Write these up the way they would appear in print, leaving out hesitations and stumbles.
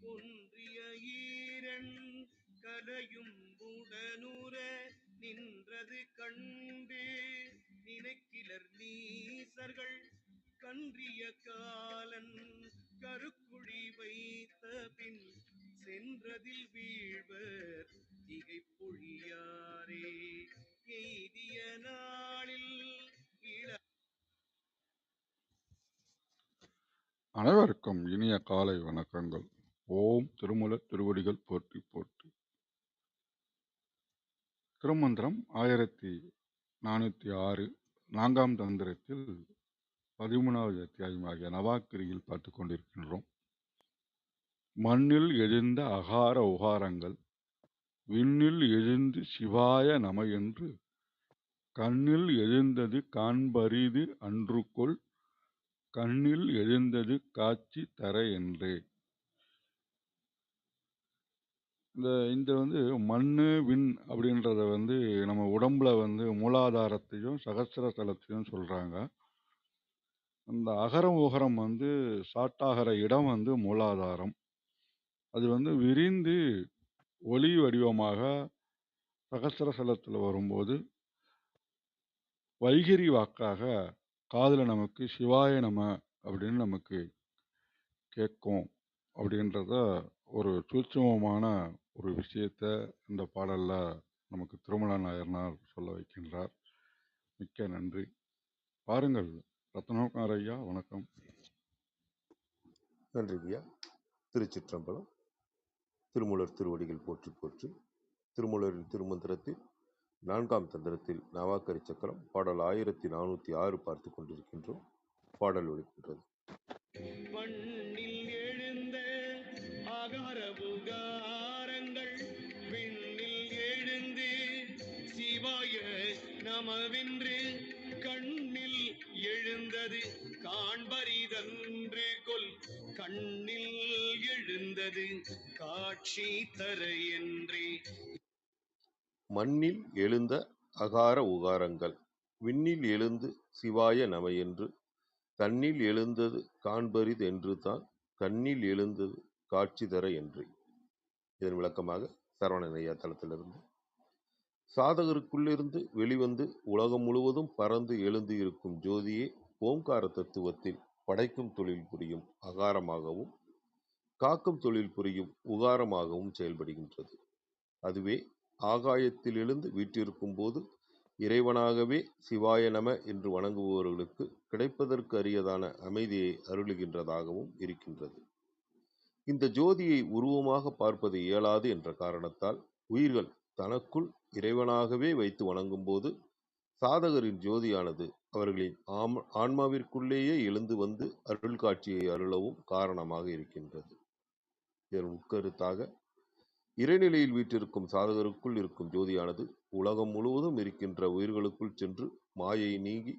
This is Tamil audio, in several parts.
ஒன்றிய ஈரன் கலையும் உடனுற நின்றது கண்டு நினைக்கிலர் நீசர்கள் கன்றிய காலன் கருக்குழி வைத்த பின் சென்றதில் வீழ்வர் திகைப்பொழியாரே எய்திய நாளில் அனைவருக்கும் இனிய காலை வணக்கங்கள். ஓம் திருமூலர் திருவடிகள் போற்றி போற்றி. திருமந்திரம் 1406 4ஆம் தந்திரத்தில் 13வது அத்தியாயமாகிய நவாக்கிரியில் பார்த்து கொண்டிருக்கின்றோம். மண்ணில் எழுந்த அகார உகாரங்கள் விண்ணில் எழுந்து சிவாய நம என்று கண்ணில் எழுந்தது காண்பரிது அன்றுகொள் கண்ணில் எழுந்தது காட்சி தர என்றே. இந்த மண்ணு விண் அப்படின்றத நம்ம உடம்புல மூலாதாரத்தையும் சகஸ்ரதலத்தையும் சொல்றாங்க. அந்த அகரம் உகரம் சாட்டாகிற இடம் மூலாதாரம். அது விரிந்து ஒளி வடிவமாக சகஸ்ரதலத்தில் வரும்போது வைகிரி வாக்காக காதுல நமக்கு சிவாய நம அப்படின்னு நமக்கு கேட்கும். அப்படின்றத ஒரு சூட்சுமமான ஒரு விஷயத்த இந்த பாடல்ல நமக்கு திருமல நாயனார் சொல்ல வைக்கின்றார். மிக்க நன்றி. பாருங்கள். ரத்னகுமார் ஐயா, வணக்கம். நன்றி ஐயா. திருச்சிற்றம்பலம். திருமூலர் திருவடிகள் போற்றி போற்றி. திருமூலரின் திருமந்திரத்தில் 4ஆம் தந்திரத்தில் நவாக்கரி சக்கரம் பாடல் 1406 பார்த்து கொண்டிருக்கின்றோம். பாடல் ஒலிக்கின்றது. மண்ணில் எழுந்த அகரபுகாரங்கள் விண்ணில் எழுந்து சிவாய நமவென்று கண்ணில் எழுந்தது காண்பரிதன்று கொல் கண்ணில் எழுந்தது காட்சி தர என்றே. மண்ணில் எழுந்த அகார உகாரங்கள் விண்ணில் எழுந்து சிவாய நம என்று தன்னில் எழுந்தது காண்பரிது என்று தான் கண்ணில் எழுந்தது காட்சி தர என்று. இதன் விளக்கமாக சரவணனையா தளத்திலிருந்து சாதகருக்குள்ளிருந்து வெளிவந்து உலகம் முழுவதும் பறந்து எழுந்து இருக்கும் ஜோதியே ஓம்கார தத்துவத்தில் படைக்கும் தொழில் புரியும் அகாரமாகவும் காக்கும் தொழில் புரியும் உகாரமாகவும் செயல்படுகின்றது. அதுவே ஆகாயத்தில் எழுந்து வீற்றிருக்கும் போது இறைவனாகவே சிவாய நம என்று வணங்குபவர்களுக்கு கிடைப்பதற்கு அரியதான அமைதியை அருளுகின்றதாகவும் இருக்கின்றது. இந்த ஜோதியை உருவமாக பார்ப்பது இயலாது என்ற காரணத்தால் உயிர்கள் தனக்குள் இறைவனாகவே வைத்து வணங்கும் போது சாதகரின் ஜோதியானது அவர்களின் ஆன்மாவிற்குள்ளேயே எழுந்து வந்து அருள் காட்சியை அருளவும் காரணமாக இருக்கின்றது. இதன் உட்கருத்தாக இறைநிலையில் வீற்றிருக்கும் சாதகருக்குள் இருக்கும் ஜோதியானது உலகம் முழுவதும் இருக்கின்ற உயிர்களுக்குள் சென்று மாயை நீங்கி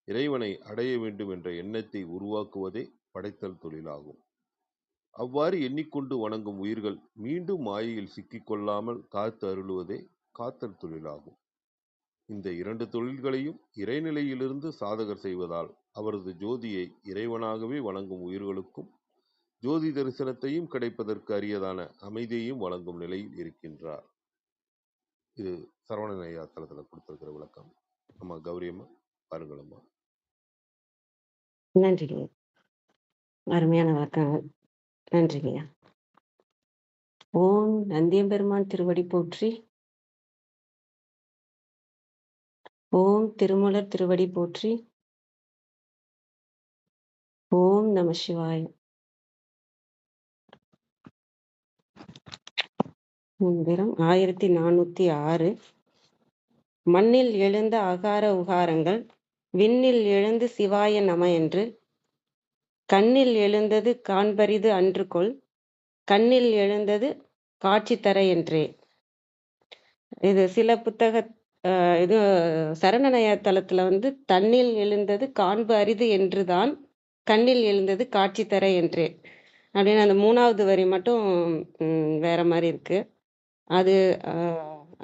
இறைவனை அடைய வேண்டும் என்ற எண்ணத்தை உருவாக்குவதே படைத்தல் தொழிலாகும். அவ்வாறு எண்ணிக்கொண்டு வணங்கும் உயிர்கள் மீண்டும் மாயையில் சிக்கிக்கொள்ளாமல் காத்து அருளுவதே காத்தல் தொழிலாகும். இந்த 2 தொழில்களையும் இறைநிலையிலிருந்து சாதகர் செய்வதால் அவரது ஜோதியை இறைவனாகவே வணங்கும் உயிர்களுக்கும் ஜோதி தரிசனத்தையும் கிடைப்பதற்கு அரியதான அமைதியையும் வழங்கும் நிலையில் இருக்கின்றார். இது சரவணனையா தளத்துல கொடுத்திருக்கிற விளக்கம். அம்மா கௌரியம்மா பாருங்களம்மா. நன்றிங்க. அருமையான விளக்கங்கள். நன்றிங்கய்யா. ஓம் நந்தியம்பெருமான் திருவடி போற்றி. ஓம் திருமூலர் திருவடி போற்றி. ஓம் நம சிவாய. மந்திரம் 1406. மண்ணில் எழுந்த அகார உகாரங்கள் விண்ணில் எழுந்து சிவாய நம என்று கண்ணில் எழுந்தது காண்பரிது அன்று கொள் கண்ணில் எழுந்தது காட்சி தர என்றே. இது சில புத்தக இது சரணநய தளத்துல தன்னில் எழுந்தது காண்பு அரிது என்றுதான் கண்ணில் எழுந்தது காட்சி தர என்றே அப்படின்னு அந்த 3வது வரி மட்டும் வேற மாதிரி இருக்கு.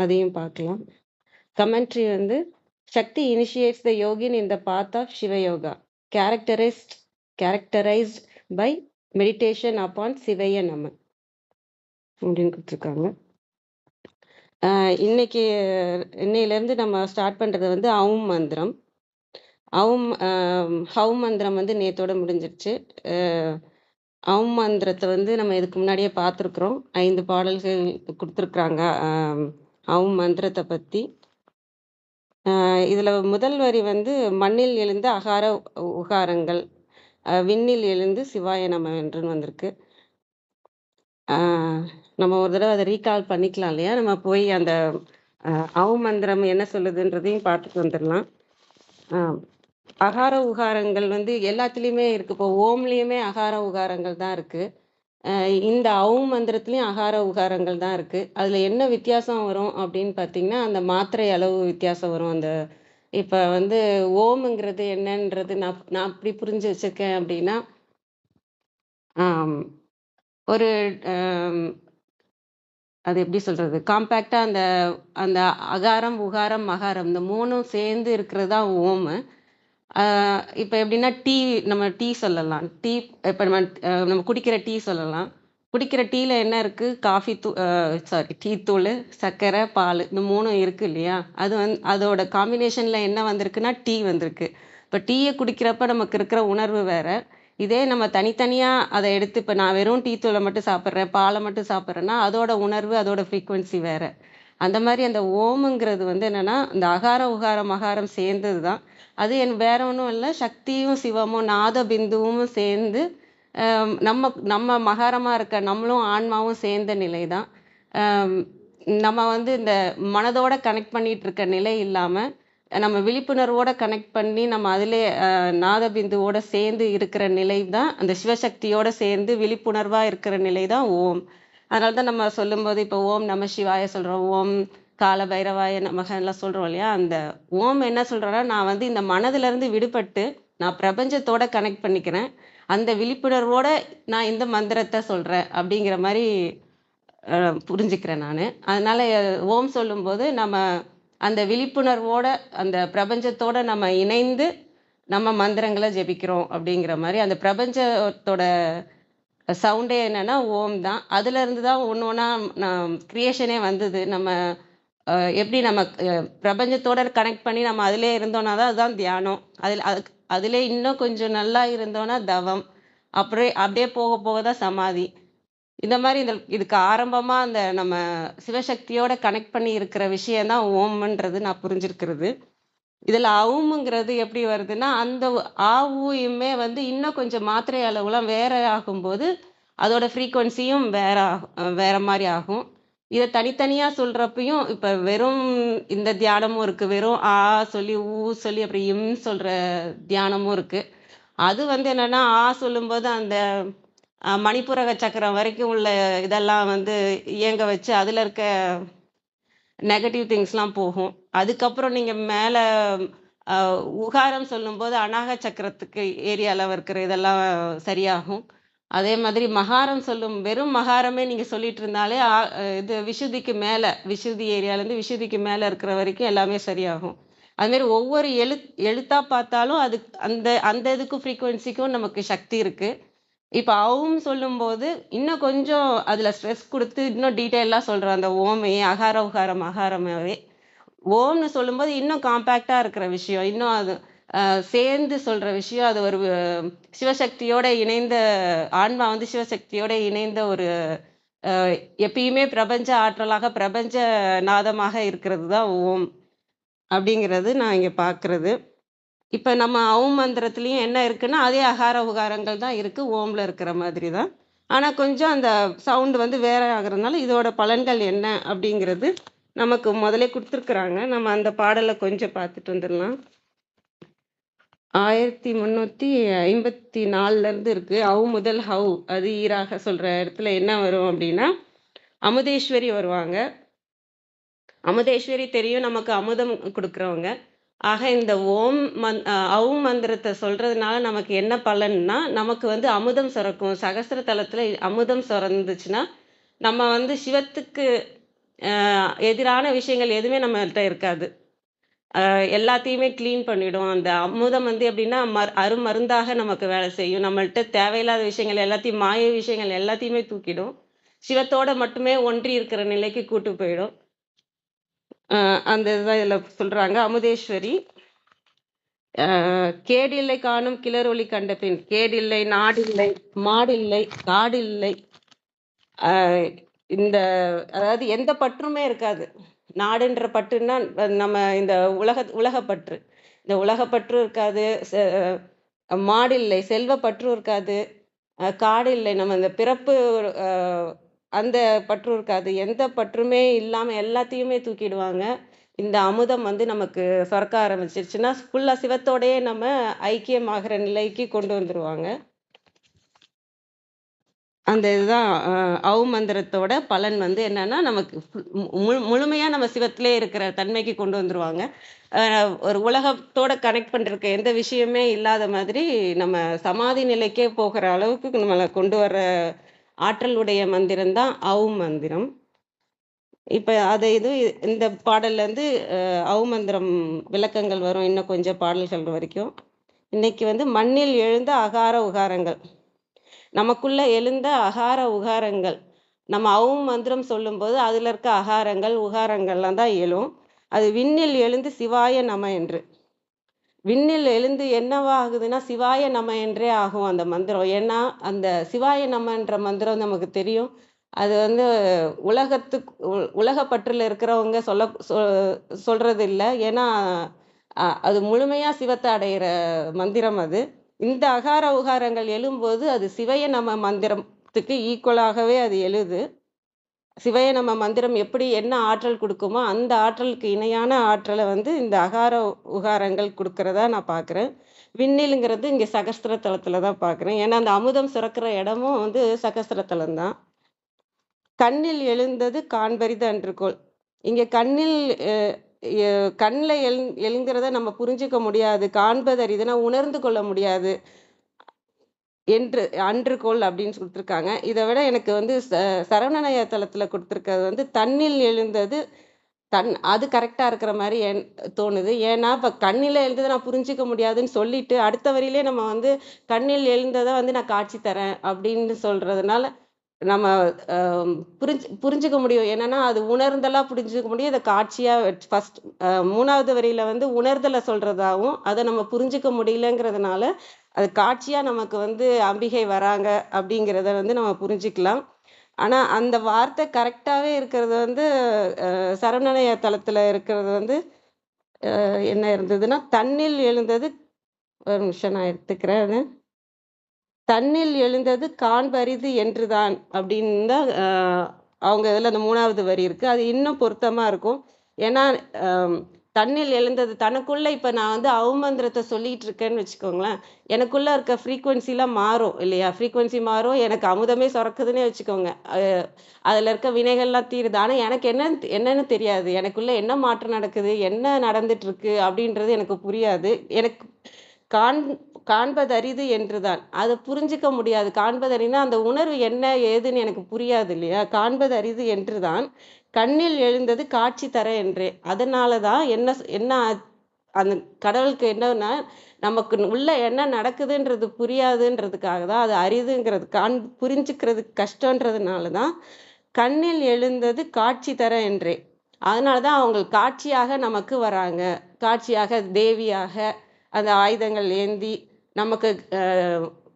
அதையும் பார்க்கலாம். Commentary Shakti initiates the yogin in the path of Shivayoga characterized by meditation upon Shivaya Nama. அப்படின்னு கொடுத்துருக்காங்க. இன்னையிலேருந்து நம்ம ஸ்டார்ட் பண்ணுறது வந்து அவும் மந்திரம். ஹவும் மந்திரம் வந்து நேத்தோட முடிஞ்சிருச்சு. அவும் மந்திரத்தை வந்து நம்ம இதுக்கு முன்னாடியே பார்த்துருக்குறோம். 5 பாடல்கள் கொடுத்துருக்குறாங்க அவும் மந்திரத்தை பற்றி. இதில் முதல் வரி வந்து மண்ணில் எழுந்த அகார உகாரங்கள், விண்ணில் எழுந்து சிவாய நம என்றுன்னு வந்திருக்கு. நம்ம ஒரு தடவை அதை ரீகால் பண்ணிக்கலாம் இல்லையா? நம்ம போய் அந்த அவும் மந்திரம் என்ன சொல்லுதுன்றதையும் பார்த்துட்டு வந்துடலாம். அகார உகாரங்கள் வந்து எல்லாத்துலேயுமே இருக்குது. இப்போ ஓம்லேயுமே அகார உகாரங்கள் தான் இருக்குது. இந்த அவும் மந்திரத்துலேயும் அகார உகாரங்கள் தான் இருக்குது. அதில் என்ன வித்தியாசம் வரும் அப்படின்னு பார்த்தீங்கன்னா, அந்த மாத்திரை அளவு வித்தியாசம் வரும். அந்த இப்போ வந்து ஓம்ங்கிறது என்னன்றது நான் அப்படி புரிஞ்சு வச்சுருக்கேன் அப்படின்னா, ஒரு அது எப்படி சொல்கிறது, காம்பேக்டாக அந்த அந்த அகாரம் உகாரம் மகாரம் இந்த 3ம் சேர்ந்து இருக்கிறது தான் ஓமு. இப்போ எப்படின்னா நம்ம டீ சொல்லலாம். இப்போ நம்ம குடிக்கிற டீ சொல்லலாம். குடிக்கிற டீயில் என்ன இருக்குது? காஃபி டீ தூள், சர்க்கரை, பால், இந்த 3ம் இருக்குது இல்லையா? அதோட காம்பினேஷனில் என்ன வந்திருக்குன்னா டீ வந்திருக்கு. இப்போ டீயை குடிக்கிறப்ப நமக்கு இருக்கிற உணர்வு வேறு. இதே நம்ம தனித்தனியாக அதை எடுத்து இப்போ நான் வெறும் டீ தூளை மட்டும் சாப்பிட்றேன், பாலை மட்டும் சாப்பிட்றேன்னா அதோட உணர்வு அதோட ஃப்ரீக்குவென்சி வேறு. அந்த மாதிரி அந்த ஓமுங்கிறது வந்து என்னென்னா இந்த அகார உகாரம் மகாரம் சேர்ந்தது தான். அது வேற ஒன்றும் இல்லை, சக்தியும் சிவமும் நாத பிந்துவும் சேர்ந்து நம்ம மகாரமாக இருக்க நம்மளும் ஆன்மாவும் சேர்ந்த நிலை தான். நம்ம வந்து இந்த மனதோட கனெக்ட் பண்ணிட்டு இருக்க நிலை இல்லாமல் நம்ம விழிப்புணர்வோட கனெக்ட் பண்ணி நம்ம அதிலே நாத பிந்துவோட சேர்ந்து இருக்கிற நிலை தான், அந்த சிவசக்தியோட சேர்ந்து விழிப்புணர்வாக இருக்கிற நிலை தான் ஓம். அதனால தான் நம்ம சொல்லும்போது இப்போ ஓம் நம சிவாய சொல்கிறோம், ஓம் கால பைரவாய நமகன்லாம் சொல்கிறோம் இல்லையா? அந்த ஓம் என்ன சொல்கிறேன்னா, நான் வந்து இந்த மனதிலேருந்து விடுபட்டு நான் பிரபஞ்சத்தோட கனெக்ட் பண்ணிக்கிறேன், அந்த விழிப்புணர்வோட நான் இந்த மந்திரத்தை சொல்கிறேன் அப்படிங்கிற மாதிரி புரிஞ்சுக்கிறேன் நான். அதனால் ஓம் சொல்லும்போது நம்ம அந்த விழிப்புணர்வோட அந்த பிரபஞ்சத்தோட நம்ம இணைந்து நம்ம மந்திரங்களை ஜெபிக்கிறோம் அப்படிங்கிற மாதிரி. அந்த பிரபஞ்சத்தோட சவுண்டே என்னன்னா ஓம் தான். அதுலேருந்து தான் ஒன்று ஒன்றா கிரியேஷனே வந்தது. நம்ம எப்படி நம்ம பிரபஞ்சத்தோட கனெக்ட் பண்ணி நம்ம அதிலே இருந்தோன்னா தான் அதுதான் தியானம். அதிலே இன்னும் கொஞ்சம் நல்லா இருந்தோன்னா தவம், அப்படியே போக போக தான் சமாதி. இந்த மாதிரி இதுக்கு ஆரம்பமாக அந்த நம்ம சிவசக்தியோட கனெக்ட் பண்ணி இருக்கிற விஷயந்தான் ஓம்ன்றது நான் புரிஞ்சிருக்கிறது. இதில் அவுமுங்கிறது எப்படி வருதுன்னா, அந்த ஆவுமே வந்து இன்னும் கொஞ்சம் மாத்திரை அளவுலாம் வேற ஆகும்போது அதோட ஃப்ரீக்குவன்சியும் வேற மாதிரி ஆகும். இதை தனித்தனியாக சொல்கிறப்பையும் இப்போ வெறும் இந்த தியானமும் இருக்குது, வெறும் ஆ சொல்லி ஊ சொல்லி அப்புறம் இம் சொல்கிற தியானமும் இருக்குது. அது வந்து என்னென்னா ஆ சொல்லும்போது அந்த மணிப்புரக சக்கரம் வரைக்கும் உள்ள இதெல்லாம் வந்து இயங்க வச்சு அதில் இருக்க நெகட்டிவ் திங்ஸ்லாம் போகும். அதுக்கப்புறம் நீங்கள் மேலே உகாரம் சொல்லும்போது அநாக சக்கரத்துக்கு ஏரியாவில் இருக்கிற இதெல்லாம் சரியாகும். அதே மாதிரி மகாரம் வெறும் மகாரமே நீங்கள் சொல்லிட்டு இருந்தாலே இது விசுதிக்கு மேலே, விசுதி ஏரியாலேருந்து விசுதிக்கு மேலே இருக்கிற வரைக்கும் எல்லாமே சரியாகும். அதுமாரி ஒவ்வொரு எழுத்தாக பார்த்தாலும் அந்த இதுக்கும் ஃப்ரீக்குவென்சிக்கும் நமக்கு சக்தி இருக்குது. இப்போ அவும் சொல்லும்போது இன்னும் கொஞ்சம் அதில் ஸ்ட்ரெஸ் கொடுத்து இன்னும் டீட்டெயிலாக சொல்கிறோம். அந்த ஓமையே அகார உகாரம் மகாரமாவே ஓம்னு சொல்லும்போது இன்னும் காம்பேக்டாக இருக்கிற விஷயம், இன்னும் அது சேர்ந்து சொல்கிற விஷயம். அது ஒரு சிவசக்தியோட இணைந்த ஆன்மா வந்து சிவசக்தியோட இணைந்த ஒரு எப்பயுமே பிரபஞ்ச ஆற்றலாக பிரபஞ்ச நாதமாக இருக்கிறது தான் ஓம் அப்படிங்கிறது நான் இங்கே பார்க்குறது. இப்போ நம்ம அவும் மந்திரத்துலேயும் என்ன இருக்குன்னா அதே அகார உகாரங்கள் தான் இருக்குது, ஓமில் இருக்கிற மாதிரி தான். ஆனால் கொஞ்சம் அந்த சவுண்டு வந்து வேற ஆகிறதுனால இதோட பலன்கள் என்ன அப்படிங்கிறது நமக்கு முதலே கொடுத்துருக்குறாங்க. நம்ம அந்த பாடலை கொஞ்சம் பார்த்துட்டு வந்துடலாம். 1354 இருக்குது. அவு முதல் ஹவு அது ஈராக சொல்கிற இடத்துல என்ன வரும் அப்படின்னா, அமுதேஸ்வரி வருவாங்க. அமுதேஸ்வரி தெரியும், நமக்கு அமுதம் கொடுக்குறவங்க. ஆக இந்த அவும் மந்திரத்தை சொல்கிறதுனால நமக்கு என்ன பலன்னா, நமக்கு வந்து அமுதம் சுரக்கும். சகஸ்ர தலத்தில் அமுதம் சுரந்துச்சுன்னா நம்ம வந்து சிவத்துக்கு எதிரான விஷயங்கள் எதுவுமே நம்மள்கிட்ட இருக்காது. எல்லாத்தையுமே க்ளீன் பண்ணிடும். அந்த அமுதம் வந்து எப்படின்னா அருமருந்தாக நமக்கு வேலை செய்யும். நம்மள்கிட்ட தேவையில்லாத விஷயங்கள் எல்லாத்தையும், மாய விஷயங்கள் எல்லாத்தையுமே தூக்கிடும். சிவத்தோட மட்டுமே ஒன்றி இருக்கிற நிலைக்கு கூட்டு போயிடும். அந்த இதுதான் இதுல சொல்றாங்க. அமுதேஸ்வரி கேடில்லை காணும் கிளரொளி கண்ட பின், கேடில்லை நாடில்லை மாடில்லை காடில்லை, இந்த அதாவது எந்த பற்றுமே இருக்காது. நாடுன்ற பற்றுன்னா நம்ம இந்த உலகப்பற்று, இந்த உலகப்பற்று இருக்காது. மாடில்லை செல்வ பற்றும் இருக்காது. காடு இல்லை நம்ம இந்த பிறப்பு அந்த பற்று இருக்காது. எந்த பற்றுமே இல்லாம எல்லாத்தையுமே தூக்கிடுவாங்க. இந்த அமுதம் வந்து நமக்கு சுரக்க ஆரம்பிச்சிருச்சுன்னா ஃபுல்லா சிவத்தோடயே நம்ம ஐக்கியமாகிற நிலைக்கு கொண்டு வந்துருவாங்க. அந்த இதுதான் மந்திரத்தோட பலன் வந்து என்னன்னா நமக்கு முழுமையா நம்ம சிவத்திலே இருக்கிற தன்மைக்கு கொண்டு வந்துருவாங்க. ஒரு உலகத்தோட கனெக்ட் பண்றதுக்கு எந்த விஷயமே இல்லாத மாதிரி நம்ம சமாதி நிலைக்கே போகிற அளவுக்கு நம்மளை கொண்டு வர ஆற்றலுடைய மந்திரம் தான் மந்திரம். இப்ப இந்த பாடல்ல இருந்து மந்திரம் விளக்கங்கள் வரும் இன்னும் கொஞ்சம் பாடல்கள் வரைக்கும். இன்னைக்கு வந்து மண்ணில் எழுந்த அகார உகாரங்கள், நமக்குள்ள எழுந்த அகார உகாரங்கள். நம்ம மந்திரம் சொல்லும்போது அதுல இருக்க அகாரங்கள் உகாரங்கள்லாம் தான் எழும். அது விண்ணில் எழுந்து சிவாய நம என்று, விண்ணில் எழுந்து என்னவா ஆகுதுன்னா சிவாய நம என்றே ஆகும் அந்த மந்திரம். ஏன்னா அந்த சிவாய நமன்ற மந்திரம் நமக்கு தெரியும். அது வந்து உலகப்பற்றுல இருக்கிறவங்க சொல்றது இல்லை. ஏன்னா அது முழுமையா சிவத்தை அடைகிற மந்திரம் அது. இந்த அகார உகாரங்கள் எழும்போது அது சிவய நம மந்திரத்துக்கு ஈக்குவலாகவே அது எழுது. சிவய நம மந்திரம் எப்படி என்ன ஆற்றல் கொடுக்குமோ அந்த ஆற்றலுக்கு இணையான ஆற்றலை வந்து இந்த அகார உகாரங்கள் கொடுக்கறதா நான் பார்க்குறேன். விண்ணிலுங்கிறது இங்கே சகஸ்திர தலத்துல தான் பார்க்குறேன். ஏன்னா அந்த அமுதம் சுரக்கிற இடமும் வந்து சகஸ்திர தலம்தான். கண்ணில் எழுந்தது காண்பரிது அன்றுகோள். இங்க கண்ணில் எழுங்கிறத நம்ம புரிஞ்சுக்க முடியாது, காண்பது அரிதுன்னா உணர்ந்து கொள்ள முடியாது என்று அன்றுகோள் அப்படின்னு கொடுத்துருக்காங்க. இதை விட எனக்கு வந்து சரவணநய தலத்துல கொடுத்துருக்கிறது வந்து தண்ணில் எழுந்தது அது கரெக்டா இருக்கிற மாதிரி தோணுது. ஏன்னா இப்ப கண்ணில் எழுந்ததை நான் புரிஞ்சுக்க முடியாதுன்னு சொல்லிட்டு அடுத்த வரியிலே நம்ம வந்து கண்ணில் எழுந்ததை வந்து நான் காட்சி தரேன் அப்படின்னு சொல்றதுனால நம்ம புரிஞ்சுக்க முடியும். என்னன்னா அது உணர்ந்தெல்லாம் புரிஞ்சுக்க முடியும். இதை காட்சியா ஃபர்ஸ்ட் 3வது வரியில வந்து உணர்தலை சொல்றதாகவும் அதை நம்ம புரிஞ்சுக்க முடியலங்கிறதுனால அது காட்சியா நமக்கு வந்து அம்பிகை வராங்க அப்படிங்கிறத வந்து நம்ம புரிஞ்சுக்கலாம். ஆனா அந்த வார்த்தை கரெக்டாவே இருக்கிறது வந்து சரவணநய தலத்துல இருக்கிறது வந்து என்ன இருந்ததுன்னா தண்ணில் எழுந்தது, ஒரு நிமிஷம் நான் எடுத்துக்கிறேன். தண்ணில் எழுந்தது காண்பரிது என்றுதான் அப்படின்னு தான் அவங்க இதில் அந்த 3வது வரி இருக்கு. அது இன்னும் பொருத்தமா இருக்கும். ஏன்னா தண்ணில் எழுந்தது தனக்குள்ள இப்போ நான் வந்து அவமந்திரத்தை சொல்லிட்டு இருக்கேன்னு வச்சுக்கோங்களேன், எனக்குள்ள இருக்க ஃப்ரீக்குவன்சிலாம் மாறும் இல்லையா? ஃப்ரீக்குவன்சி மாறும், எனக்கு அமுதமே சுரக்குதுன்னே வச்சுக்கோங்க. அதில் இருக்க வினைகள்லாம் தீருது. ஆனால் எனக்கு என்னன்னு தெரியாது, எனக்குள்ள என்ன மாற்றம் நடக்குது, என்ன நடந்துட்டு இருக்கு அப்படின்றது எனக்கு புரியாது. எனக்கு காண்பது அரிது என்றுதான், அதை புரிஞ்சுக்க முடியாது. காண்பது அரிதுனா அந்த உணர்வு என்ன ஏதுன்னு எனக்கு புரியாது இல்லையா? காண்பது அரிது என்றுதான் கண்ணில் எழுந்தது காட்சி தர என்றே. அதனால தான் என்ன அந்த கடவுளுக்கு என்னன்னா நமக்கு உள்ள என்ன நடக்குதுன்றது புரியாதுன்றதுக்காக தான் அது அரிதுங்கிறது, புரிஞ்சுக்கிறதுக்கு கஷ்டன்றதுனால தான் கண்ணில் எழுந்தது காட்சி தர என்றே. அதனால தான் அவங்க காட்சியாக நமக்கு வராங்க, காட்சியாக தேவியாக அந்த ஆயுதங்கள் ஏந்தி நமக்கு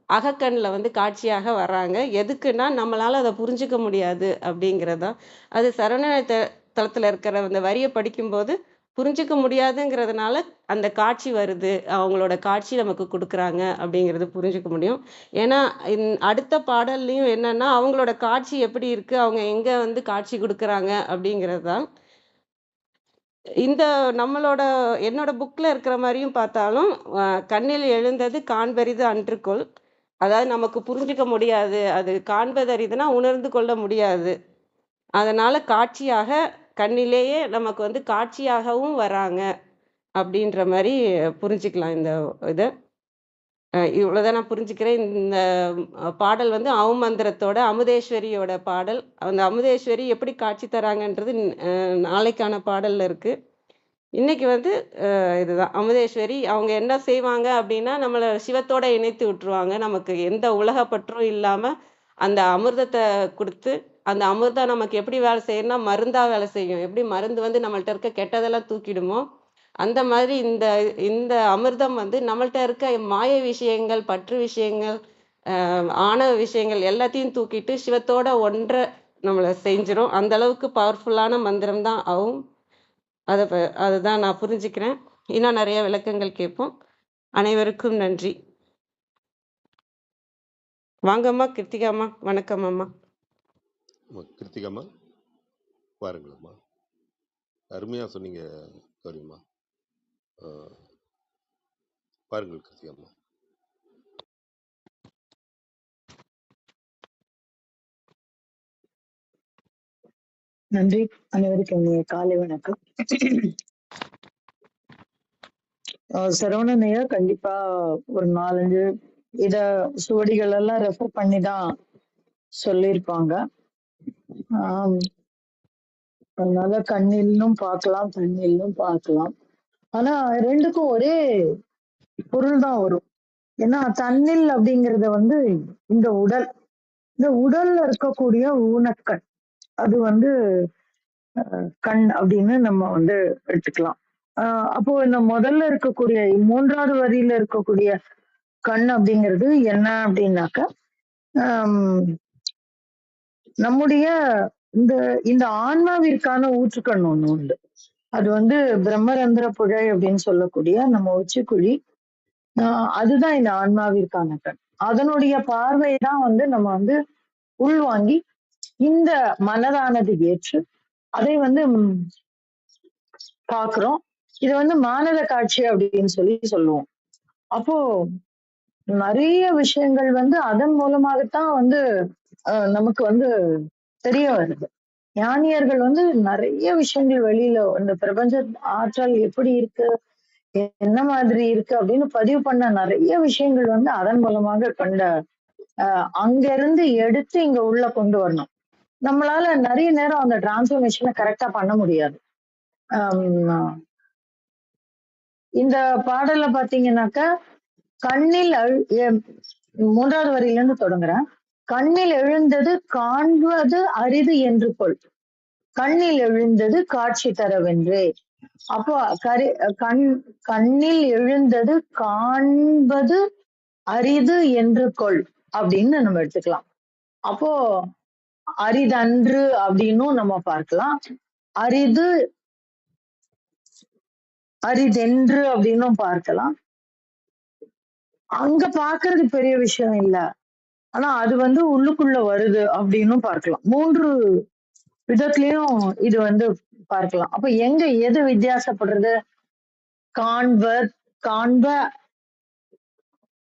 அகக்கண்ணில் வந்து காட்சியாக வர்றாங்க. எதுக்குன்னா நம்மளால அதை புரிஞ்சுக்க முடியாது அப்படிங்கிறதா. அது சரவண தலத்தில் இருக்கிற அந்த வரியை படிக்கும்போது புரிஞ்சுக்க முடியாதுங்கிறதுனால அந்த காட்சி வருது, அவங்களோட காட்சி நமக்கு கொடுக்குறாங்க அப்படிங்கிறது புரிஞ்சுக்க முடியும். ஏன்னா அடுத்த பாடல்லையும் என்னன்னா அவங்களோட காட்சி எப்படி இருக்கு, அவங்க எங்க வந்து காட்சி கொடுக்குறாங்க அப்படிங்கிறது தான். இந்த என்னோட புக்ல இருக்கிற மாதிரியும் பார்த்தாலும் கண்ணில் எழுந்தது காண்பரிது அன்றுகொள். அதாவது நமக்கு புரிஞ்சுக்க முடியாது, அது காண்பதறிதுன்னா உணர்ந்து கொள்ள முடியாது. அதனால காட்சியாக கண்ணிலேயே நமக்கு வந்து காட்சியாகவும் வராங்க அப்படின்ற மாதிரி புரிஞ்சுக்கலாம் இந்த இதை. இவ்வளோதான் நான் புரிஞ்சுக்கிறேன். இந்த பாடல் வந்து அவமந்திரத்தோட அமுதேஸ்வரியோட பாடல். அந்த அமுதேஸ்வரி எப்படி காட்சி தராங்கன்றது நாளைக்கான பாடல்ல இருக்கு. இன்னைக்கு வந்து இதுதான் அமுதேஸ்வரி. அவங்க என்ன செய்வாங்க அப்படின்னா நம்மளை சிவத்தோட இணைத்து விட்டுருவாங்க. நமக்கு எந்த உலகப்பற்றும் இல்லாம அந்த அமிர்தத்தை கொடுத்து அந்த அமிர்தம் நமக்கு எப்படி வேலை செய்யணும்னா மருந்தா வேலை செய்யும். எப்படி மருந்து வந்து நம்மள்ட்ட இருக்க கெட்டதெல்லாம் தூக்கிடுமோ அந்த மாதிரி இந்த இந்த அமிர்தம் வந்து நம்மள்ட்ட இருக்க மாய விஷயங்கள், பற்று விஷயங்கள், ஆணவ விஷயங்கள் எல்லாத்தையும் தூக்கிட்டு சிவத்தோட ஒன்றை நம்மளை செஞ்சிரும். அந்த அளவுக்கு பவர்ஃபுல்லான மந்திரம் தான் ஆகும். அதுதான் நான் புரிஞ்சுக்கிறேன். இன்னும் நிறைய விளக்கங்கள் கேட்போம். அனைவருக்கும் நன்றி. வாங்கம்மா கிருத்திகாம்மா. வணக்கம் அம்மா. கிருத்திகாம்மா பாருங்களம்மா, அருமையாக சொன்னீங்க கௌரிம்மா. பாருங்கள் கிருத்திகாம்மா. நன்றி. அனைவருக்கும் காலை வணக்கம். சரவணனையா கண்டிப்பா ஒரு 4-5 இத சுவடிகள் எல்லாம் ரெஃபர் பண்ணி தான் சொல்லியிருப்பாங்க. அதனால கண்ணிலும் பார்க்கலாம், தண்ணிலும் பார்க்கலாம். ஆனா ரெண்டுக்கும் ஒரே பொருள் தான் வரும். ஏன்னா தண்ணில் அப்படிங்கறத வந்து இந்த உடல்ல இருக்கக்கூடிய ஊனக்கண், அது வந்து கண் அப்படின்னு நம்ம வந்து எடுத்துக்கலாம். அப்போ இந்த முதல்ல இருக்கக்கூடிய 3வது வரியில இருக்கக்கூடிய கண் அப்படிங்கிறது என்ன அப்படின்னாக்க, நம்முடைய இந்த இந்த ஆன்மாவிற்கான ஊற்றுக்கண் ஒண்ணு உண்டு. அது வந்து பிரம்மரந்திர புழை அப்படின்னு சொல்லக்கூடிய நம்ம உச்சிக்குழி. அதுதான் இந்த ஆன்மாவிற்கான கண். அதனுடைய பார்வையை தான் வந்து நம்ம வந்து உள்வாங்கி இந்த மனதானது ஏற்று அதை வந்து பாக்குறோம். இது வந்து மானத காட்சி அப்படின்னு சொல்லுவோம். அப்போ நிறைய விஷயங்கள் வந்து அதன் மூலமாகத்தான் வந்து நமக்கு வந்து தெரிய வருது. ஞானியர்கள் வந்து நிறைய விஷயங்கள் வெளியில இந்த பிரபஞ்ச ஆற்றல் எப்படி இருக்கு, என்ன மாதிரி இருக்கு அப்படின்னு பதிவு பண்ண நிறைய விஷயங்கள் வந்து அதன் மூலமாக கண்ட அங்க இருந்து எடுத்து இங்க உள்ள கொண்டு வரணும். நம்மளால நிறைய நேரம் அந்த டிரான்ஸ்ஃபர்மேஷனை கரெக்டா பண்ண முடியாது. இந்த பாடல்ல பாத்தீங்கன்னாக்க கண்ணில் 3வது வரியில இருந்து தொடங்குறேன். கண்ணில் எழுந்தது காண்பது அரிது என்று கொள், கண்ணில் எழுந்தது காட்சி தரவென்றே. அப்போ கண்ணில் எழுந்தது காண்பது அரிது என்று கொள் அப்படின்னு நம்ம எடுத்துக்கலாம். அப்போ அரிதன்று அப்படின்னும் நம்ம பார்க்கலாம், அரிதென்று அப்படின்னும் பார்க்கலாம். அங்க பாக்குறது பெரிய விஷயம் இல்ல, ஆனா அது வந்து உள்ளுக்குள்ள வருது அப்படின்னும் பார்க்கலாம். 3 விதத்திலயும் இது வந்து பார்க்கலாம். அப்ப எங்க எது வித்தியாசப்படுறது? காண்ப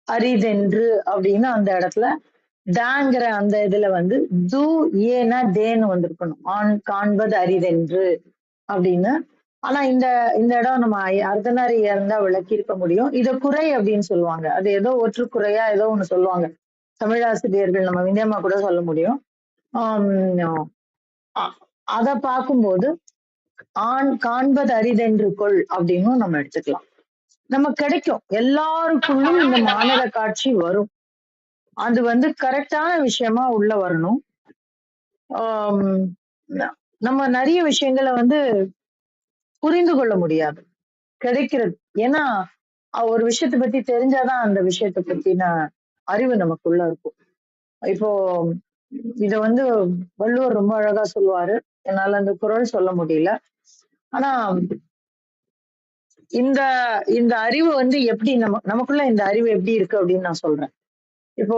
அரிதென்று அப்படின்னு அந்த இடத்துல தாங்கிற அந்த இதுல வந்து து ஏனா தேன்னு வந்திருக்கணும். காண்பது அரிதென்று அப்படின்னு. ஆனா இந்த இடம் நம்ம அர்த்தநாரியா இருந்தா விளக்கி இருக்க முடியும். இத குறை அப்படின்னு சொல்லுவாங்க. அது ஏதோ ஒற்று குறையா ஏதோ ஒண்ணு சொல்லுவாங்க தமிழாசிரியர்கள். நம்ம விந்தியம்மா கூட சொல்ல முடியும். அத பார்க்கும்போது காண்பது அரிதென்று கொள் அப்படின்னு நம்ம எடுத்துக்கலாம். நம்ம கிடைக்கும், எல்லாருக்குள்ளும் இந்த மானத காட்சி வரும். அது வந்து கரெக்டான விஷயமா உள்ள வரணும். நம்ம நிறைய விஷயங்களை வந்து புரிந்து கொள்ள முடியாது, கிடைக்கிறது. ஏன்னா ஒரு விஷயத்தை பத்தி தெரிஞ்சாதான் அந்த விஷயத்தை பத்தின அறிவு நமக்குள்ள இருக்கும். இப்போ இத வந்து வள்ளுவர் ரொம்ப அழகா சொல்லுவாரு, என்னால அந்த குறள் சொல்ல முடியல. ஆனா இந்த அறிவு வந்து எப்படி நமக்குள்ள இந்த அறிவு எப்படி இருக்கு அப்படின்னு நான் சொல்றேன். இப்போ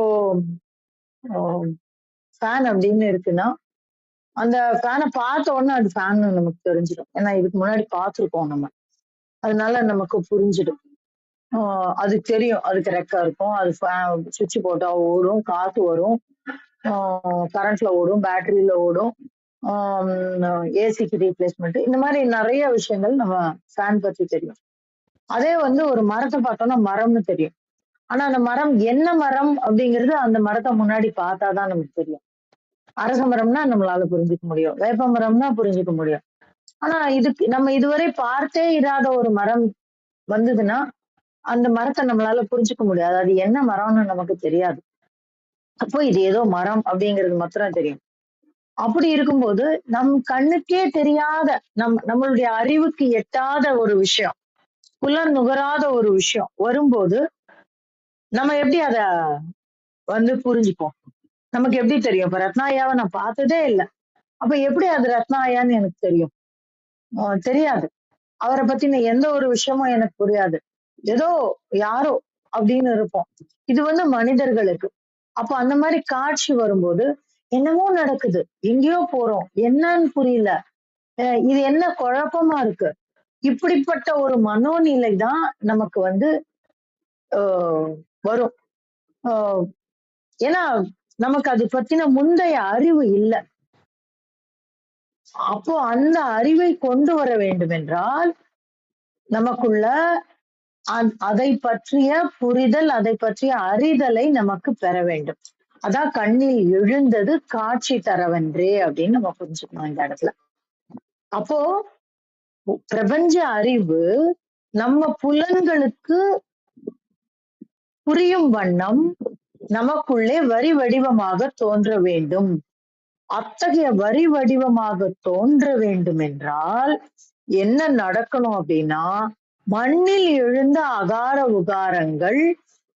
ஃபேன் அப்படின்னு இருக்குன்னா, அந்த ஃபேனை பார்த்த உடனே அது ஃபேன் நமக்கு தெரிஞ்சிடும். ஏன்னா இதுக்கு முன்னாடி பார்த்துருக்கோம் நம்ம, அதனால நமக்கு புரிஞ்சிடும். அது தெரியும், அதுக்கு ரெக்கா இருக்கும், அது சுவிட்ச் போட்டா ஓடும், காத்து வரும், கரண்ட்ல ஓடும், பேட்டரியில ஓடும், ஏசிக்கு ரீப்ளேஸ்மெண்ட், இந்த மாதிரி நிறைய விஷயங்கள் நம்ம ஃபேன் பத்தி தெரியும். அதே வந்து ஒரு மரத்தை பார்த்தோம்னா மரம்னு தெரியும். ஆனா அந்த மரம் என்ன மரம் அப்படிங்கிறது அந்த மரத்தை முன்னாடி பார்த்தாதான் நமக்கு தெரியும். அரச மரம்னா நம்மளால புரிஞ்சுக்க முடியும், வேப்ப மரம்னா புரிஞ்சுக்க முடியும். ஆனா இதுக்கு நம்ம இதுவரை பார்த்தே இராத ஒரு மரம் வந்ததுன்னா அந்த மரத்தை நம்மளால புரிஞ்சுக்க முடியாது, அது என்ன மரம்னு நமக்கு தெரியாது. அப்போ இது ஏதோ மரம் அப்படிங்கிறது மாத்திரம் தெரியும். அப்படி இருக்கும்போது நம் கண்ணுக்கே தெரியாத நம்மளுடைய அறிவுக்கு எட்டாத ஒரு விஷயம், புலன் நுகராத ஒரு விஷயம் வரும்போது நம்ம எப்படி அத புரிஞ்சுப்போம்? நமக்கு எப்படி தெரியும்? இப்ப ரத்னாயாவை நான் பார்த்ததே இல்லை, அப்ப எப்படி அது ரத்னாயான்னு எனக்கு தெரியும்? தெரியாது. அவரை பத்தின எந்த ஒரு விஷயமும் எனக்கு புரியாது. ஏதோ யாரோ அப்படின்னு இருப்போம். இது மனிதர்களுக்கு. அப்ப அந்த மாதிரி காட்சி வரும்போது என்னமோ நடக்குது, எங்கேயோ போறோம், என்னன்னு புரியல, இது என்ன குழப்பமா இருக்கு. இப்படிப்பட்ட ஒரு மனோநிலை தான் நமக்கு ஆஹ் வரும். ஏன்னா நமக்கு அது பத்தின முந்தைய அறிவு இல்லை. அப்போ அந்த அறிவை கொண்டு வர வேண்டும் என்றால் நமக்குள்ள அதை பற்றிய புரிதல், அதை பற்றிய அறிதலை நமக்கு பெற வேண்டும். அதான் கண்ணில் எழுந்தது காட்சி தரவென்றே அப்படின்னு நம்ம புரிஞ்சுக்கணும் இந்த இடத்துல. அப்போ பிரபஞ்ச அறிவு நம்ம புலன்களுக்கு புரியும் வண்ணம் நமக்குள்ளே வரி வடிவமாக தோன்ற வேண்டும். அத்தகைய வரி வடிவமாக தோன்ற வேண்டும் என்றால் என்ன நடக்கணும் அப்படின்னா, மண்ணில் எழுந்த அகார உகாரங்கள்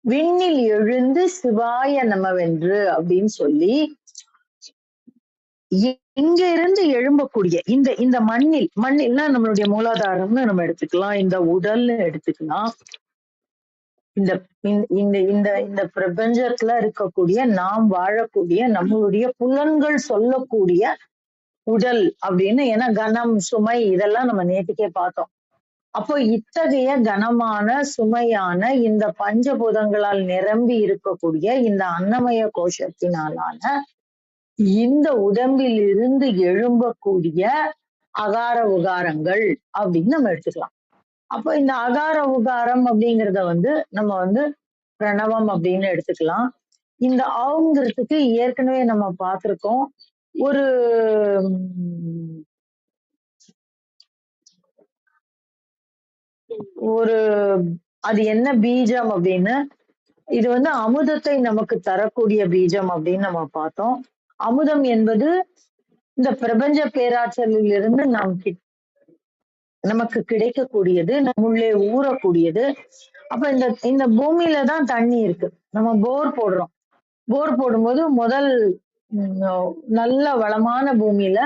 விண்ணில் எழுந்து சிவாய நமவென்று அப்படின்னு சொல்லி இங்க இருந்து எழும்பக்கூடிய இந்த இந்த மண்ணில்னா நம்மளுடைய மூலாதாரம்னு நம்ம எடுத்துக்கலாம், இந்த உடல்னு எடுத்துக்கலாம். இந்த இந்த இந்த இந்த பிரபஞ்சத்துல இருக்கக்கூடிய நாம் வாழக்கூடிய நம்மளுடைய புலன்கள் சொல்லக்கூடிய உடல் அப்படின்னு, ஏன்னா கனம் சுமை இதெல்லாம் நம்ம நேற்றுக்கே பார்த்தோம். அப்போ இத்தகைய கனமான சுமையான இந்த பஞ்சபூதங்களால் நிரம்பி இருக்கக்கூடிய இந்த அன்னமய கோஷத்தினாலான இந்த உடம்பில் இருந்து எழும்பக்கூடிய அகார உகாரங்கள் அப்படின்னு நம்ம எடுத்துக்கலாம். அப்போ இந்த அகார உகாரம் அப்படிங்கிறத நம்ம பிரணவம் அப்படின்னு எடுத்துக்கலாம். இந்த ஆங்கிறதுக்கு ஏற்கனவே நம்ம பார்த்திருக்கோம். ஒரு அது என்ன பீஜம் அப்படின்னு, இது அமுதத்தை நமக்கு தரக்கூடிய பீஜம் அப்படின்னு நம்ம பார்த்தோம். அமுதம் என்பது இந்த பிரபஞ்ச பேராற்றலில் இருந்து நமக்கு கிடைக்கக்கூடியது, நம்முள்ளே ஊறக்கூடியது. அப்ப இந்த பூமியில தான் தண்ணி இருக்கு. நம்ம போர் போடுறோம். போர் போடும்போது முதல் நல்ல வளமான பூமியில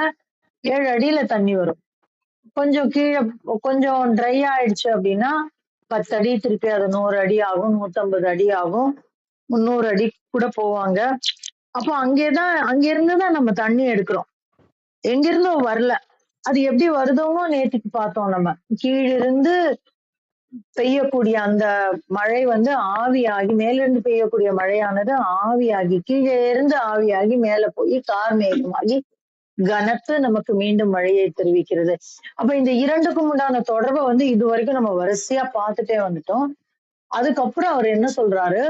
7 அடியில தண்ணி வரும். கொஞ்சம் கீழே கொஞ்சம் ட்ரை ஆயிடுச்சு அப்படின்னா 10 அடி, திருப்பி அது 100 அடி ஆகும், 150 அடி ஆகும், 300 அடி கூட போவாங்க. அப்போ அங்கிருந்துதான் நம்ம தண்ணி எடுக்கிறோம், எங்கிருந்தும் வரல. அது எப்படி வருதோன்னு நேற்றுக்கு பார்த்தோம். நம்ம கீழிருந்து பெய்யக்கூடிய அந்த மழை ஆவியாகி, மேலிருந்து பெய்யக்கூடிய மழையானது ஆவியாகி, கீழே இருந்து ஆவியாகி மேல போய் கார்மேகமாகி கனத்து நமக்கு மீண்டும் மழையை தெரிவிக்கிறது. அப்ப இந்த இரண்டுக்கும் உண்டான தொடர்பை இது வரைக்கும் நம்ம வரிசையா பார்த்துட்டே வந்துட்டோம். அதுக்கப்புறம் அவர் என்ன சொல்றாரு,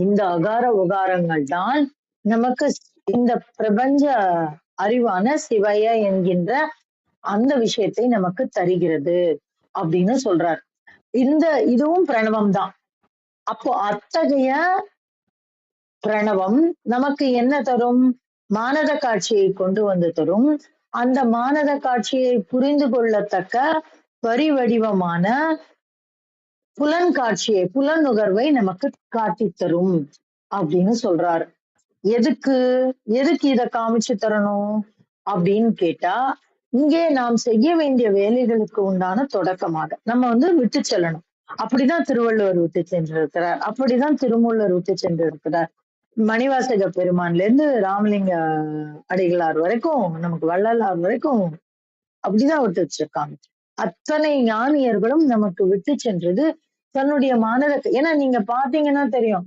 இந்த அகார உகாரங்கள் தான் நமக்கு இந்த பிரபஞ்ச அறிவான சிவய என்கின்ற அந்த விஷயத்தை நமக்கு தருகிறது அப்படின்னு சொல்றார். இதுவும் பிரணவம் தான். அப்போ அத்தகைய பிரணவம் நமக்கு என்ன தரும்? மானத காட்சியை கொண்டு தரும். அந்த மானத காட்சியை புரிந்து கொள்ளத்தக்க வரி வடிவமான புலன் காட்சியை, புலன் நுகர்வை நமக்கு காட்டி தரும் அப்படின்னு சொல்றாரு. எதுக்கு இத காமிச்சு தரணும் அப்படின்னு கேட்டா, இங்கே நாம் செய்ய வேண்டிய வேலைகளுக்கு உண்டான தொடக்கமாக நம்ம விட்டு செல்லணும். அப்படிதான் திருவள்ளுவர் விட்டு சென்றிருக்கிறார், அப்படிதான் திருமூலர் விட்டு சென்றிருக்கிறார். மணிவாசக பெருமான்ல இருந்து ராமலிங்க அடிகளார் வரைக்கும், நமக்கு வள்ளலார் வரைக்கும் அப்படிதான் விட்டு வச்சிருக்காங்க. அத்தனை ஞானியர்களும் நமக்கு விட்டு சென்றது தன்னுடைய மானத. ஏன்னா நீங்க பாத்தீங்கன்னா தெரியும்,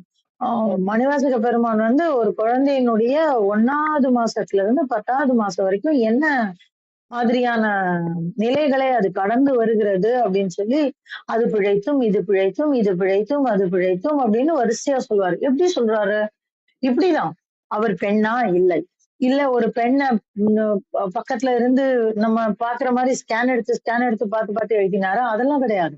மணிவாசக பெருமான் ஒரு குழந்தையினுடைய 1வது மாசத்துல இருந்து 10வது மாசம் வரைக்கும் என்ன மாதிரியான நிலைகளை அது கடந்து வருகிறது அப்படின்னு சொல்லி, அது பிழைத்தும் இது பிழைத்தும் இது பிழைத்தும் அது பிழைத்தும் அப்படின்னு வரிசையா சொல்லுவாரு. எப்படி சொல்றாரு? இப்படிதான். அவர் பெண்ணா? இல்லை. இல்ல ஒரு பெண்ணை பக்கத்துல இருந்து நம்ம பாக்குற மாதிரி ஸ்கேன் எடுத்து பார்த்து எழுதினாரா? அதெல்லாம் கிடையாது.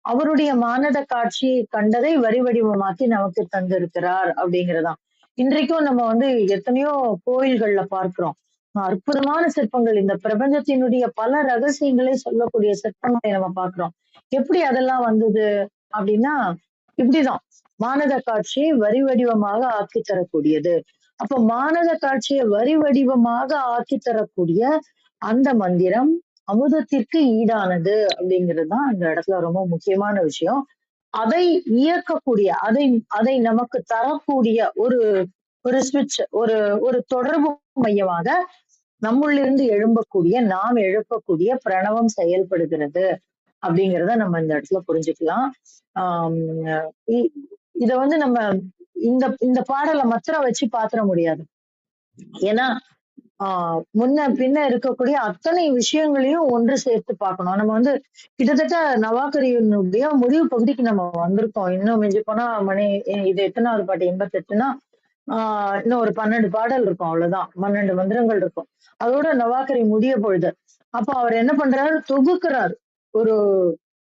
அவருடைய மானத காட்சியை கண்டதை வரி வடிவமாக்கி நமக்கு தந்திருக்கிறார் அப்படிங்கிறதாம். இன்றைக்கும் நம்ம வந்து எத்தனையோ கோயில்கள்ல பார்க்கிறோம். அற்புதமான சிற்பங்கள், இந்த பிரபஞ்சத்தினுடைய பல ரகசியங்களை சொல்லக்கூடிய சிற்பங்களை நம்ம பார்க்கிறோம். எப்படி அதெல்லாம் வந்தது அப்படின்னா, இப்படிதான் மானத காட்சியை வரி வடிவமாக ஆக்கி தரக்கூடியது. அப்ப மானத காட்சியை வரி வடிவமாக ஆக்கி தரக்கூடிய அந்த மந்திரம் அமுதத்திற்கு ஈடானது அப்படிங்கிறது தான் அந்த இடத்துல ரொம்ப முக்கியமான விஷயம். அதை இயக்கக்கூடிய, அதை அதை நமக்கு தரக்கூடிய ஒரு ஒரு ஸ்விட்ச், ஒரு ஒரு தொடர்பு மையமாக நம்முள்ளிருந்து எழும்பக்கூடிய, நாம் எழுப்பக்கூடிய பிரணவம் செயல்படுகிறது அப்படிங்கிறத நம்ம இந்த இடத்துல புரிஞ்சுக்கலாம். ஆஹ் இ- இத வந்து நம்ம இந்த இந்த பாடலை மாத்திரம் வச்சு பாத்திர முடியாது. ஏன்னா முன்ன பின்ன இருக்கக்கூடிய அத்தனை விஷயங்களையும் ஒன்று சேர்த்து பார்க்கணும். நம்ம வந்து கிட்டத்தட்ட நவாகரியினுடைய முடிவு பகுதிக்கு நம்ம வந்திருக்கோம். இன்னும் மிஞ்சி போனா மணி இது எத்தனாவது பாட்டு, 88ன்னா இன்னும் ஒரு 12 பாடல் இருக்கும், அவ்வளவுதான். 12 மந்திரங்கள் இருக்கும். அதோட நவாகரி முடிய பொழுது அப்ப அவர் என்ன பண்றாரு, தொகுக்கிறார். ஒரு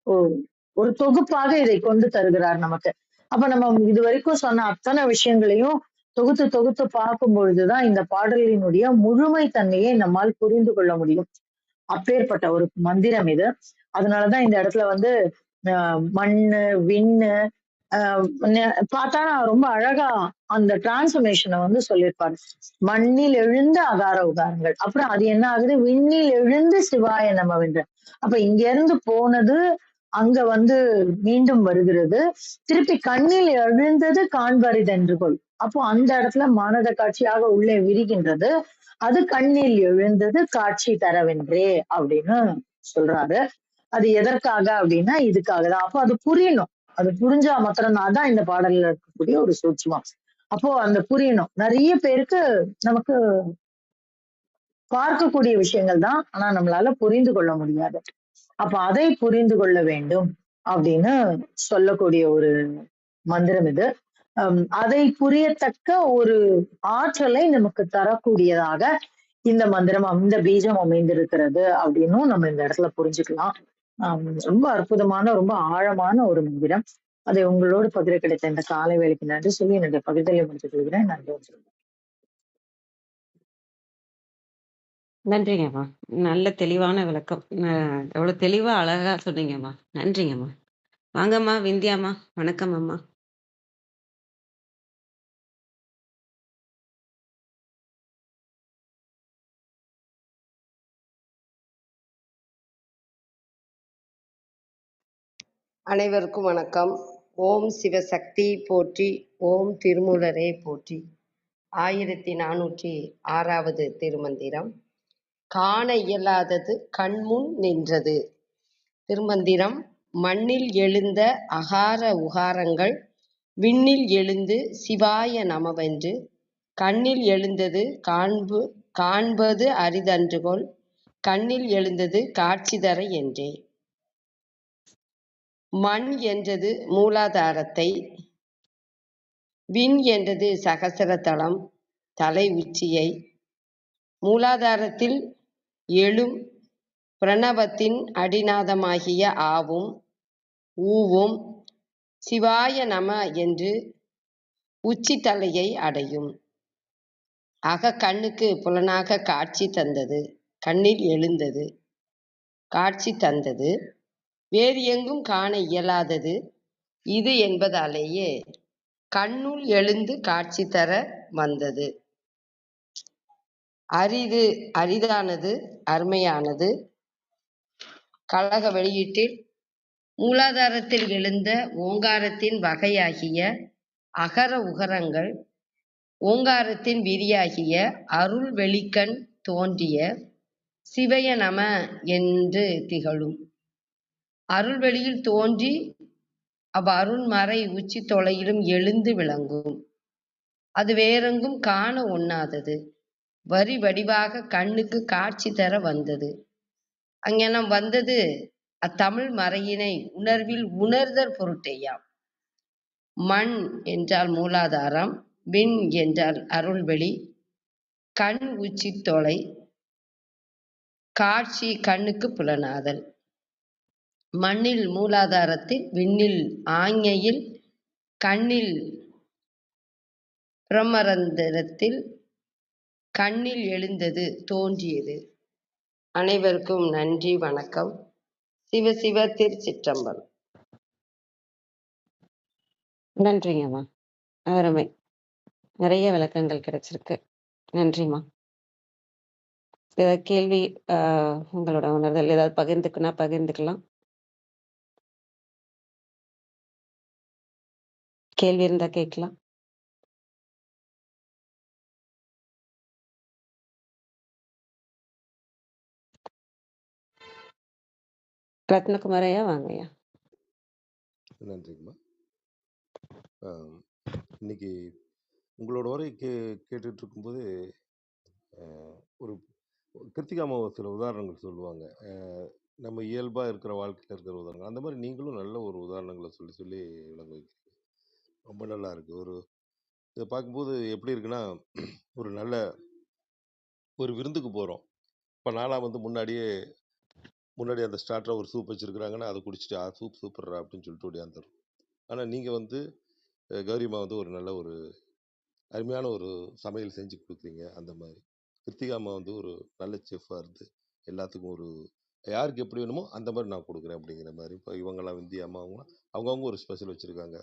ஒ- ஒரு தொகுப்பாக இதை கொண்டு தருகிறார் நமக்கு. அப்ப நம்ம இது வரைக்கும் சொன்ன அத்தனை விஷயங்களையும் தொகுத்து தொகுத்து பார்க்கும் பொழுதுதான் இந்த பாடலினுடைய முழுமை தன்மையை நம்மால் புரிந்து கொள்ள முடியும். அப்பேற்பட்ட ஒரு மந்திரம் இது. அதனாலதான் இந்த இடத்துல வந்து மண்ணு, விண்ணு, பார்த்தா ரொம்ப அழகா அந்த டிரான்ஸ்ஃபர்மேஷனை வந்து சொல்லியிருப்பாரு. மண்ணில் எழுந்த அகார உகாரங்கள், அப்புறம் அது என்ன ஆகுது, விண்ணில் எழுந்து சிவாய நமவென்ற. அப்ப இங்க இருந்து போனது அங்க வந்து மீண்டும் வருகிறது. திருப்பி கண்ணில் எழுந்தது காண்பரிதென்று கொள். அப்போ அந்த இடத்துல மானத காட்சியாக உள்ளே விரிகின்றது. அது கண்ணில் எழுந்தது காட்சி தரவென்றே அப்படின்னு சொல்றாரு. அது எதற்காக அப்படின்னா இதுக்காக தான். அப்போ அது புரியணும். அது புரிஞ்சா மாத்திரம்தான். அதான் இந்த பாடல்ல இருக்கக்கூடிய ஒரு சூட்சுமம். அப்போ அந்த புரியணும். நிறைய பேருக்கு நமக்கு பார்க்கக்கூடிய விஷயங்கள் தான், ஆனா நம்மளால புரிந்து கொள்ள முடியாது. அப்ப அதை புரிந்து கொள்ள வேண்டும் அப்படின்னு சொல்லக்கூடிய ஒரு மந்திரம் இது. அதை புரியத்தக்க ஒரு ஆற்றலை நமக்கு தரக்கூடியதாக இந்த மந்திரம், இந்த பீஜம் அமைந்திருக்கிறது அப்படின்னும் நம்ம இந்த இடத்துல புரிஞ்சுக்கலாம். ரொம்ப அற்புதமான, ரொம்ப ஆழமான ஒரு மந்திரம். அதை உங்களோடு பகிர கிடைத்த இந்த காலை வேலைக்கு நன்றி சொல்லி என்னுடைய பகிர்தலை முடித்துக் கொள்கிறேன். நன்றி. நன்றிங்கம்மா. நல்ல தெளிவான விளக்கம். எவ்வளவு தெளிவா அழகா சொன்னீங்கம்மா. நன்றிங்கம்மா. வாங்கம்மா விந்தியாம்மா. வணக்கம் அம்மா. அனைவருக்கும் வணக்கம். ஓம் சிவசக்தி போற்றி, ஓம் திருமூலரே போற்றி. 1406வது திருமந்திரம். காண இயலாதது கண்முன் நின்றது. திருமந்திரம். மண்ணில் எழுந்த அகார உகாரங்கள் விண்ணில் எழுந்து சிவாய நமவென்று, கண்ணில் எழுந்தது காண்பது அரிதன்றுகொள், கண்ணில் எழுந்தது காட்சி தர என்றே. மண் என்றது மூலாதாரத்தை, விண் என்றது சகசர தலம் தலை உச்சியை, மூலாதாரத்தில் எழும் பிரணவத்தின் அடிநாதமாகிய ஆவும் ஊவும் சிவாய நம என்று உச்சி தலையை அடையும். கண்ணுக்கு புலனாக காட்சி தந்தது, கண்ணில் எழுந்தது காட்சி தந்தது, வேறு எங்கும் காண இயலாதது இது என்பதாலேயே கண்ணுள் எழுந்து காட்சி தர வந்தது. அரிதானது, அருமையானது. கழக வெளியீட்டில் மூலாதாரத்தில் எழுந்த ஓங்காரத்தின் வகையாகிய அகர உகரங்கள் ஓங்காரத்தின் விரியாகிய அருள் வெளிக்கண் தோன்றிய சிவய நம என்று திகழும். அருள்வெளியில் தோன்றி அருண்மறை உச்சி தொலையிலும் எழுந்து விளங்கும். அது வேறெங்கும் காண ஒண்ணாதது, வரி வடிவாக கண்ணுக்கு காட்சி தர வந்தது. அங்கெல்லாம் வந்தது அத்தமிழ் மறையினை உணர்வில் உணர்தல் பொருட்டேயாம். மண் என்றால் மூலாதாரம், விண் என்றால் அருள்வெளி, கண் உச்சி தொலை, காட்சி கண்ணுக்கு புலனாதல். மண்ணில் மூலாதாரத்தில், விண்ணில் ஆங்ஞையில், கண்ணில் பிரமரந்திரத்தில் கண்ணில் எழுந்தது தோன்றியது. அனைவருக்கும் நன்றி, வணக்கம். சிவ சிவ திருச்சிற்றம்பலம். நன்றிங்கம்மா. அருமை. நிறைய விளக்கங்கள் கிடைச்சிருக்கு. நன்றிம்மா. ஏதாவது கேள்வி, உங்களோட உணர்தல் ஏதாவது பகிர்ந்துக்குன்னா பகிர்ந்துக்கலாம். கேள்வி இருந்தா கேட்கலாம். ரத்னகுமாரையா வாங்கய்யா. நன்றிங்கம்மா. இன்னைக்கு உங்களோட உரை கேட்டுட்டு இருக்கும்போது ஒரு கிருத்திகாமா சில உதாரணங்கள் சொல்லுவாங்க. நம்ம இயல்பாக இருக்கிற வாழ்க்கையில் இருக்கிற உதாரணங்கள், அந்த மாதிரி நீங்களும் நல்ல ஒரு உதாரணங்களை சொல்லி சொல்லி விளங்க வைக்கிறீங்க. ரொம்ப நல்லா இருக்கு. இதை பார்க்கும்போது எப்படி இருக்குன்னா, ஒரு நல்ல ஒரு விருந்துக்கு போகிறோம். இப்போ நாளாக வந்து முன்னாடி அந்த ஸ்டார்டராக ஒரு சூப் வச்சுருக்குறாங்கன்னா அதை குடிச்சிட்டு சூப் சூப்பர்ரா அப்படின்னு சொல்லிட்டு ஓடியாந்துடும். ஆனால் நீங்கள் வந்து கௌரிமா வந்து ஒரு நல்ல ஒரு அருமையான ஒரு சமையல் செஞ்சு கொடுக்குறீங்க. அந்த மாதிரி கிருத்திகாமா வந்து ஒரு நல்ல செஃப்பாக இருந்து எல்லாத்துக்கும் ஒரு யாருக்கு எப்படி வேணுமோ அந்த மாதிரி நான் கொடுக்குறேன் அப்படிங்கிற மாதிரி. இப்போ இவங்கெல்லாம் விந்தி அம்மாவங்களாம் அவங்கவுங்க ஒரு ஸ்பெஷல் வச்சுருக்காங்க.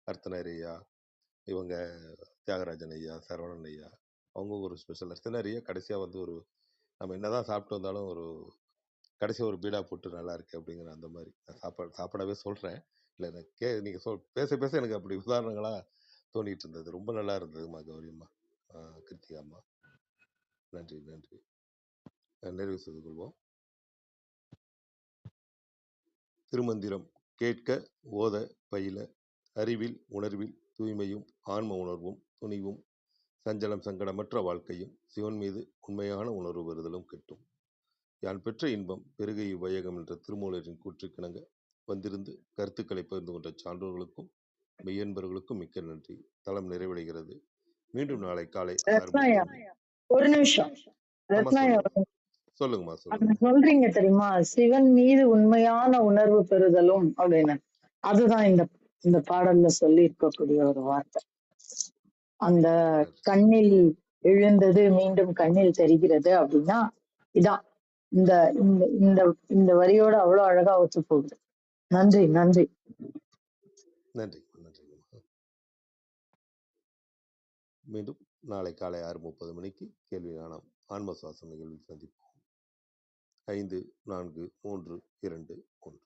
அர்த்தனார் ஐயா, இவங்க தியாகராஜன் ஐயா, சரவணன் ஐயா, அவங்க ஒரு ஸ்பெஷல். அர்த்தனார் ஐயா கடைசியாக வந்து ஒரு நம்ம என்னதான் சாப்பிட்டு வந்தாலும் ஒரு கடைசியாக ஒரு பீடா போட்டு நல்லா இருக்கு அப்படிங்கிற அந்த மாதிரி. நான் சாப்பிடவே சொல்கிறேன். இல்லை நீங்கள் பேச பேச எனக்கு அப்படி உதாரணங்களாக தோண்டிட்டு இருந்தது. ரொம்ப நல்லா இருந்ததுமா கௌரியம்மா, கிருத்திகாம்மா. நன்றி நன்றி. நிறைவு செய்து கொள்வோம். திருமந்திரம் கேட்க ஓத பயில அறிவில் உணர்வில் தூய்மையும் ஆன்ம உணர்வும் துணிவும் சஞ்சலம் சங்கடமற்ற வாழ்க்கையும் சிவன் மீது உண்மையான உணர்வு வருதலும் கிட்டும். யான் பெற்ற இன்பம் பெருகை வையகம் என்ற திருமூலரின் கூற்றுக்கிணங்க வந்திருந்து கருத்துக்களை பகிர்ந்து கொண்ட சான்றோர்களுக்கும் மெய்யன்பர்களுக்கும் மிக்க நன்றி. தளம் நிறைவடைகிறது. மீண்டும் நாளை காலை ஒரு நிமிஷம். சொல்லுங்கம்மா. சொல்லுங்க. சொல்றீங்க தெரியுமா, சிவன் மீது உண்மையான உணர்வு பெறுதலும் அப்படின்னு. அதுதான் இந்த பாடல்ல சொல்லி இருக்கக்கூடிய ஒரு வார்த்தை. அந்த கண்ணில் எழுந்தது மீண்டும் கண்ணில் தெரிகிறது அப்படின்னா இதான் இந்த இந்த இந்த இந்த வரியோட அவ்வளவு அழகா ஒத்து போகுது. நன்றி நன்றி நன்றி நன்றி. மீண்டும் நாளை காலை 6:30 மணிக்கு கேள்வி ஞானம் ஆன்ம சுவாசம் நிகழ்வில் சந்திப்போம். 5, 4, 3, 2, 1.